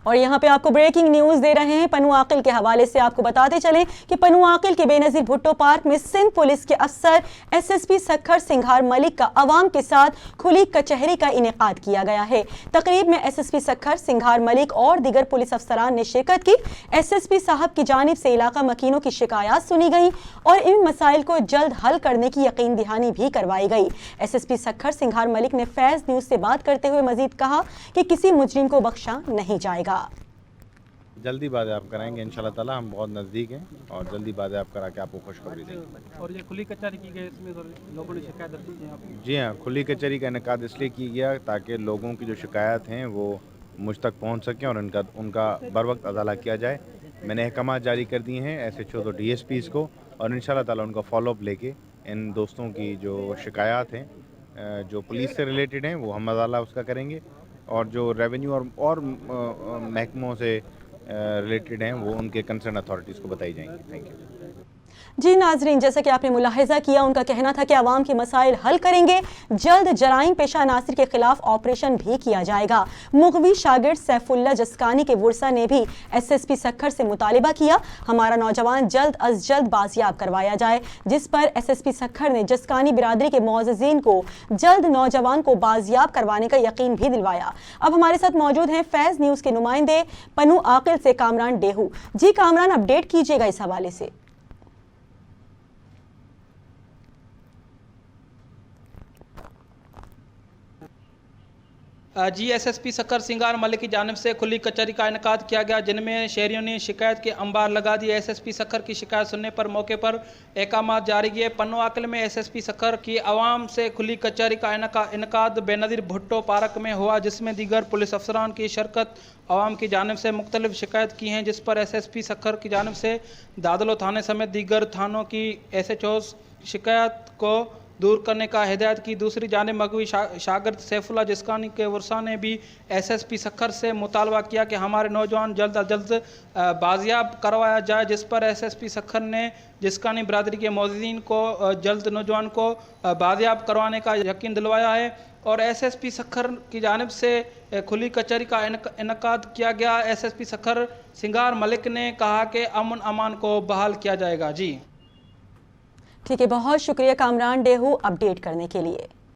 और यहाँ पे आपको ब्रेकिंग न्यूज दे रहे हैं पन्नू आकिल के हवाले से। आपको बताते चलें कि पन्नू आकिल के बेनजीर भुट्टो पार्क में सिंध पुलिस के अफसर एसएसपी सखर सिंघार मलिक का अवाम के साथ खुली कचहरी का इनेकाद किया गया है। तकरीब में एसएसपी सखर सिंघार मलिक और दीगर पुलिस अफसरान ने शिरकत की। एसएसपी साहब की जानिब से इलाका मकीनों की शिकायत सुनी गई और इन मसाइल को जल्द हल करने की यकीन दहानी भी करवाई गई। एसएसपी सखर सिंघार मलिक ने फैज न्यूज से बात करते हुए मजीद कहा कि किसी मुजरिम को बख्शा नहीं जाएगा। जल्दी बाज़ेआब कराएंगे इंशाल्लाह ताला, हम बहुत नज़दीक हैं और जल्दी बाज़ेआब करा के आपको खुशखबरी देंगे। और ये खुली कचहरी की गई, इसमें लोगों ने शिकायत दर्ज की है? जी हाँ, खुली कचहरी का इनेकाद इसलिए किया गया ताकि लोगों की जो शिकायत हैं वो मुझ तक पहुँच सकें और उनका बर वक्त अदाला किया जाए। मैंने अहकामात जारी कर दिए हैं SHO और DSPs को और इंशाल्लाह ताला उनका फॉलोअप लेके इन दोस्तों की जो शिकायत हैं जो पुलिस से रिलेटेड हैं वो हम अदाला उसका करेंगे और जो रेवेन्यू और महकमों से रिलेटेड हैं वो उनके कंसर्न अथॉरिटीज़ को बताई जाएंगी। Thank you. जी नाजरीन, जैसा कि आपने मुलाहिजा किया, उनका कहना था कि आवाम के मसाइल हल करेंगे। जल्द जराइम पेशा नासिर के खिलाफ ऑपरेशन भी किया जाएगा। मुगवी शागिर्द सैफुल्ला जस्कानी के वर्सा ने भी SSP सखर से मुतालिबा किया हमारा नौजवान जल्द अज जल्द बाजियाब करवाया जाए, जिस पर SSP सखर ने जस्कानी बिरादरी के मोअज़्ज़िज़ीन को जल्द नौजवान को बाजियाब करवाने का यकीन भी दिलवाया। अब हमारे साथ मौजूद हैं फैज न्यूज़ के नुमाइंदे पन्नू आकिल से कामरान डेहू। जी कामरान, अपडेट कीजिएगा इस हवाले से। जी SSP सखर सिंघार मलिक की जानिब से खुली कचहरी का इनेकाद किया गया, जिनमें शहरियों ने शिकायत के अंबार लगा दिए। SSP सखर की शिकायत सुनने पर मौके पर अहकामात जारी किए। पन्नू आकिल में SSP सखर की आवाम से खुली कचहरी का इनेकाद बेनज़ीर भुट्टो पार्क में हुआ, जिसमें दीगर पुलिस अफसरान की शिरकत आवाम की जानिब से मुख्तलिफ शिकायत की हैं, जिस पर SSP सखर की जानिब से दादलो थाने समेत दीगर थानों की SHOs शिकायत को दूर करने का हिदायत की। दूसरी जानिब मगवी शागिर्द सैफुल्ला जस्कानी के वर्सा ने भी SSP सखर से मुतालबा किया कि हमारे नौजवान जल्द अज जल्द बाजियाब करवाया जाए, जिस पर SSP सखर ने जस्कानी बिरादरी के मोअज़्ज़िज़ीन को जल्द नौजवान को बाजियाब करवाने का यकीन दिलवाया है। और SSP सखर की जानिब से खुली कचहरी का इनेकाद किया गया। SSP सखर सिंघार मलिक ने कहा कि अमन अमान को बहाल किया जाएगा। जी ठीक है, बहुत शुक्रिया कामरान डेहू अपडेट करने के लिए।